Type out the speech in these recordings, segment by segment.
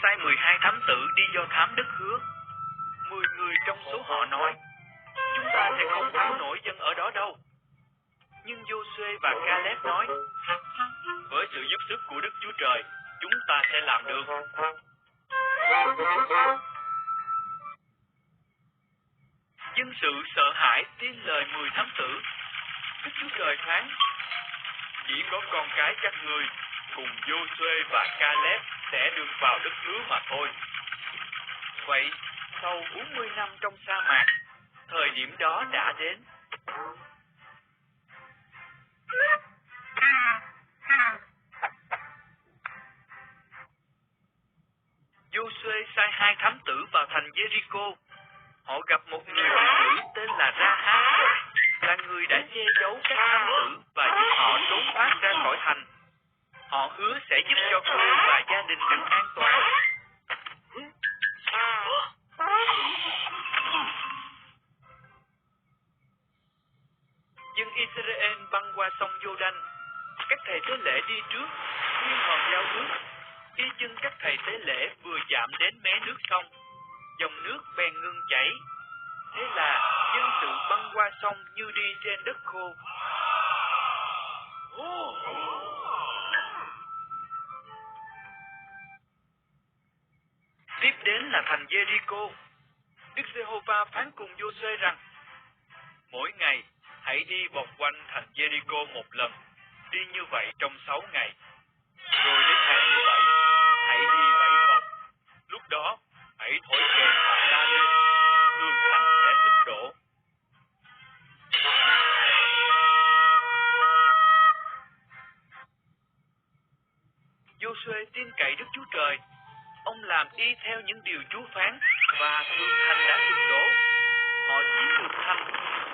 sai 12 thám tử đi do thám đất hứa. 10 người trong số họ nói, chúng ta sẽ không thắng nổi dân ở đó đâu. Nhưng Giô-suê và Ca-lép nói, với sự giúp sức của Đức Chúa Trời, chúng ta sẽ làm được. Dân sự sợ hãi tin lời 10 thám tử. Đức Chúa Trời phán, chỉ có con cái các ngươi cùng Giô-suê và Ca-lép sẽ được vào đất hứa mà thôi. Vậy, sau 40 năm trong sa mạc, thời điểm đó đã đến. Giô-suê sai 2 thám tử vào thành Giê-ri-cô. Họ gặp một người phụ nữ tên là Ra-háp, là người đã che giấu các thám tử và giúp họ trốn thoát ra khỏi thành. Họ hứa sẽ giúp cho cô và gia đình được an toàn. Dân Israel băng qua sông Giô-đanh. Các thầy tế lễ đi trước, nguyên hòm giao nước. Y chân các thầy tế lễ vừa chạm đến mé nước sông, dòng nước bèn ngưng chảy. Thế là dân sự băng qua sông như đi trên đất khô. Tiếp đến là thành Giê-ri-cô. Đức Giê-hô-va phán cùng Giô-suê rằng, mỗi ngày hãy đi vòng quanh thành Giê-ri-cô một lần, đi như vậy trong 6 ngày. Rồi đến ngày thứ 7, hãy đi 7 vòng. Lúc đó, hãy thổi kèn và la lên, tường thành sẽ sụp đổ. Giô-suê tin cậy Đức Chúa Trời. Ông làm y theo những điều Chúa phán, và tường thành đã sụp đổ. Họ chiếm được thành,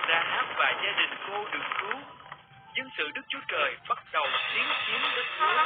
Ra-háp và gia đình cô được cứu. Dân sự Đức Chúa Trời bắt đầu tiến chiếm đất hứa.